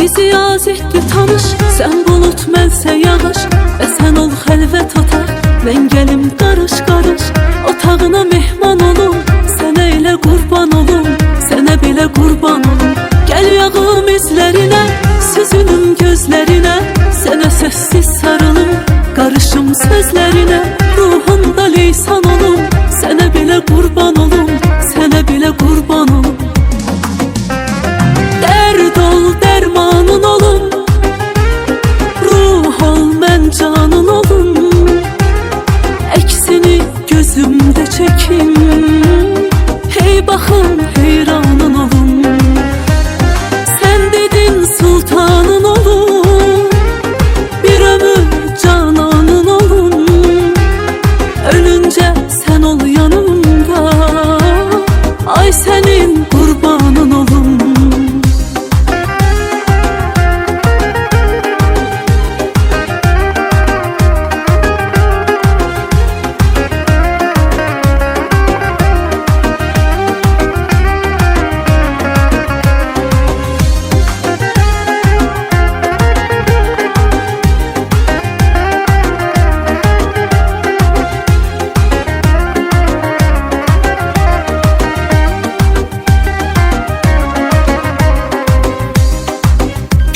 Bizi yaz etdi tanış, sen bulut mənsə yağış. Və sən ol xəlvət otaq, mən gəlim qarış qarış. Otağına mehman olum, sənə elə qurban olum, sənə belə qurban olum. Gəl yağım izlərinə, süzülüm gözlərinə, sənə sözsiz sarılım, qarışım sözlərinə. Ruhunda leysan olum, sənə belə qurban olum, sənə belə qurban olum. Dərd ol, dərmanın olum, ruh ol, mən canın olum. Əksini gözümdə çəkim, hey baxım, heyranın olum. Sən dedin sultanın olum, bir ömür cananın olum. Ölüncə sən ol yanımda, ay sənin qurbanın olum.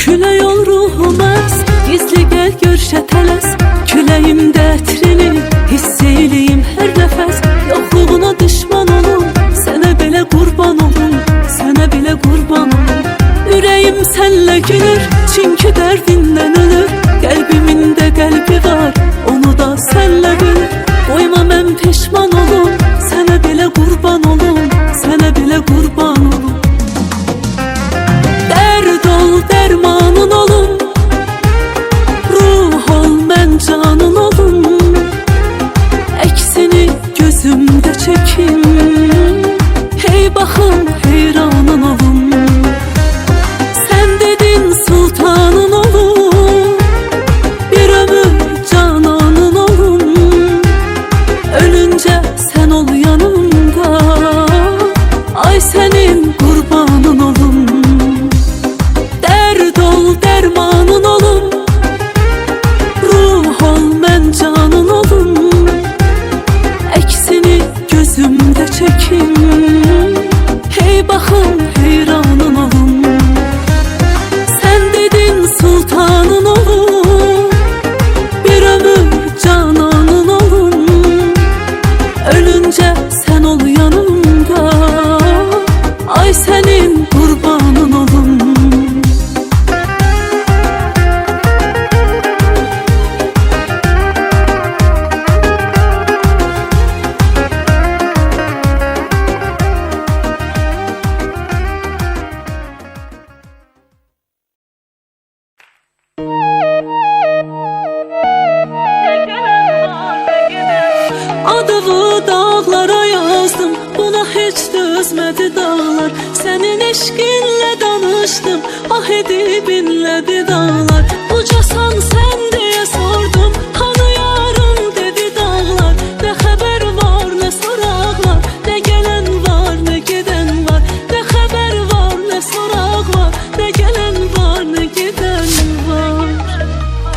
Külək ol ruhumaz, gizli gəl gör şətələs. Küləyimdə ətrini hiss eyləyim hər nəfəs. Yoxluğuna düşman olum, sənə belə qurban olum, sənə belə qurban olum. Ürəyim sənlə gülür, çünki dərdindən ölür. Qəlbimin də qəlbi var, onu da sənlə bilir. Qoyma mən peşman olum, sənə belə qurban olum, sənə belə qurban olum. Dərd ol, dərmanın olum, ruh ol, mən canın olum. Əksini gözümdə çəkim, hey baxım, heyranın olum. Sən dedin sultanın olum, bir ömür cananın olum. Ölüncə sən ol yanımda, ay sənin qurbanın olum. Dərd ol, dərmanın olum, ruh ol, mən canın olum. Əksini gözümdə çəkim, hey baxım, heyranın olum. Sən dedin sultanın olum, bir ömür cananın olum. Ölüncə sən ol yanımda, ay sənin qurbanın olum. Adımı dağlara yazdım, buna heç dözmədi dağlar. Sənin eşqinlə danışdım, ah edib inlədi dağlar. Ucasan sən deyə sordum, hanı yarım dedi dağlar. Nə xəbər var, nə soraq var, nə gələn var, nə gedən var. Nə xəbər var, nə soraq var, nə gələn var, nə gedən var.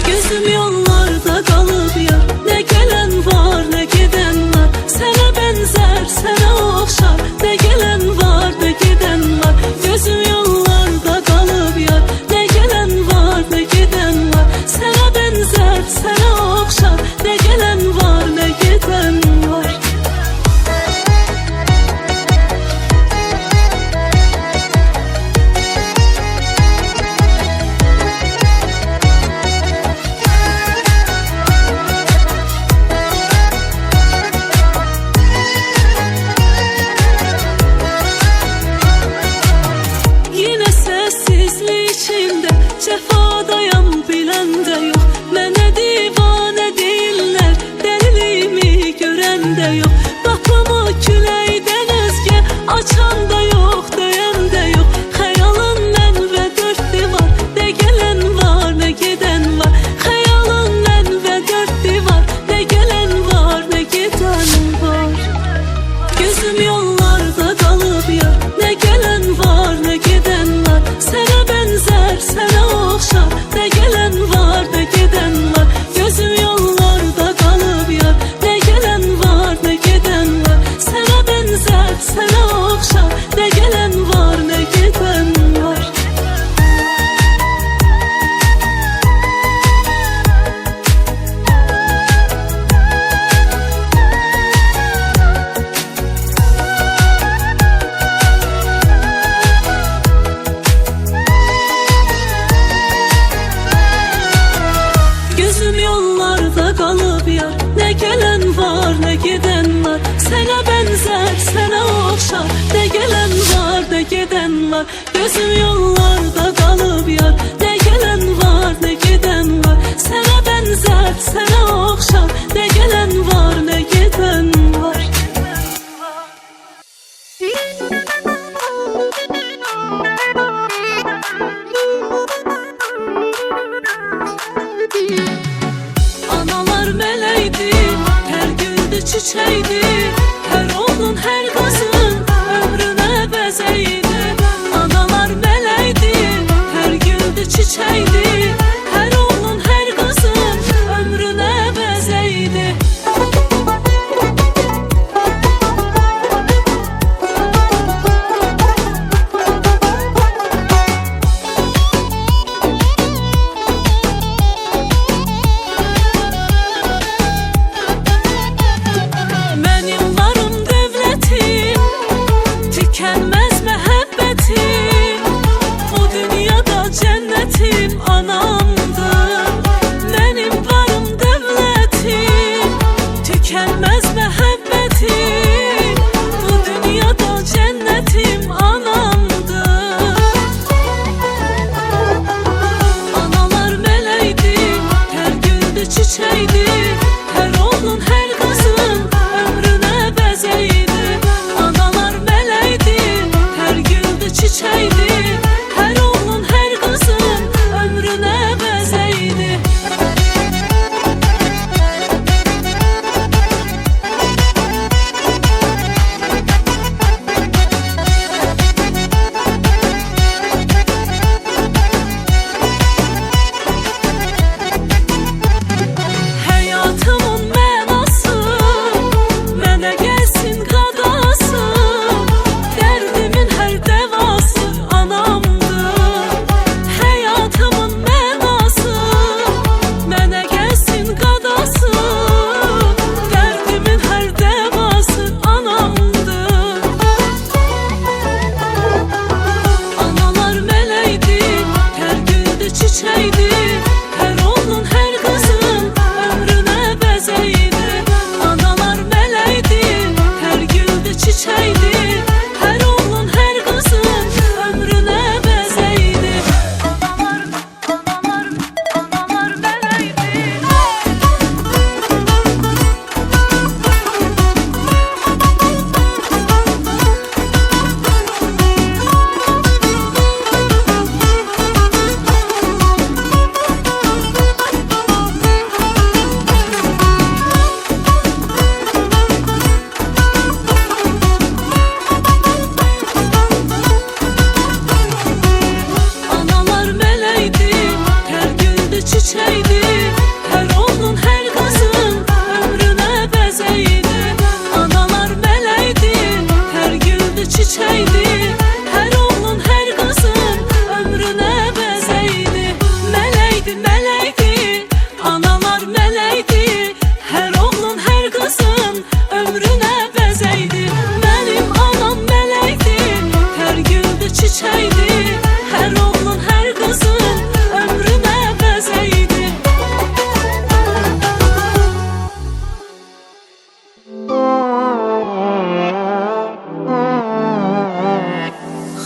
Gözüm yollarda qalıb yar, nə gələn var, nə gedən var. Sənə bənzər, sənə oxşar, nə gələn var, nə gedən var. Gözüm yollarda qalıb yar, nə gələn var, nə gedən gözüm yollarda qalıb yar. Nə gələn var, nə gedən var. Sənə bənzər, sənə oxşar. Nə gələn var, nə gedən var. Analar mələkdi, hər güldü çiçəkdi. Hər oğlun, hər qızın ömrünə bəzəydi. Analar mələkdi, hər güldü çiçəkdi. Hər oğlun, hər qızın ömrünə bəzəydi. Tükenmez məhəbbətim, bu dünyada cənnətim anamdır. Mənim varım dövlətim, tükenmez məhəbbətim, bu dünyada cənnətim anamdır. Analar mələkdi, hər güldü çiçəkdi. Hər oğlun, hər qızın ömrünə bəzəydi. Çiçəkdi, hər oğlun, hər qızın ömrünə bəzəydi. Həyatımın mənası mənə gəlsin qadası. Dərdimin hər dəvası anamdır. Həyatımın mənası mənə gəlsin qadası. Dərdimin hər dəvası anamdır. Analar mələkdi, hər güldü çiçəkdi. Hər oğlun, hər qızın ömrünə bəzəydi. Analar mələkdi, hər güldü çiçəkdi. Hər oğlun, hər qızın ömrünə bəzəydi. Analar mələkdi. Analar mələkdi, hər güldü çiçəkdi. Hər oğlun, hər qızın ömrünə bəzəydi. Analar mələkdi, hər güldü çiçəkdi. Hər oğlun, hər qızın ömrünə bəzəydi. Mələkdi, mələkdi, analar mələkdi. Hər oğlun, hər qızın ömrünə bəzəydi. Mənim anam mələkdi, hər güldü çiçəkdi. Hər oğlun, hər qızın ömrünə bəzəydi.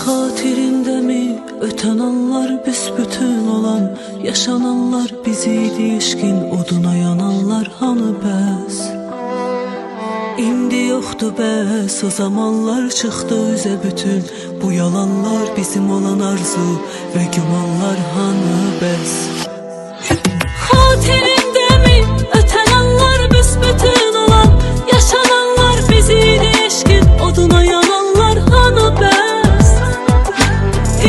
Xatirindəmi ötən anlar büsbütün olan. Yaşananlar biziydi eşqin oduna yananlar hanı bəs. İndi yoxdur bəs, o zamanlar çıxdı üzə bütün. Bu yalanlar bizim olan arzu və gümanlar hanı bəs. Xatirindəmi ötən anlar büsbütün olan. Yaşananlar biziydi eşqin oduna yananlar hanı bəs.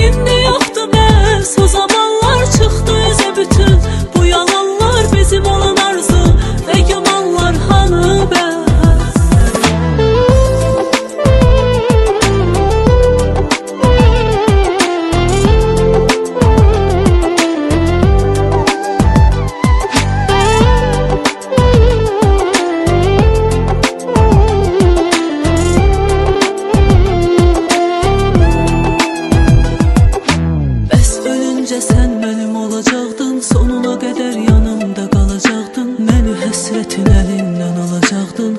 İndi yoxdur bəs, o zamanlar çıxdı üzə bütün. Bu yalanlar bizim olan arzu və gümanlar hanı bəs. Sonuna qədər yanımda qalacaqdın. Məni həsrətin əlindən alacaqdın.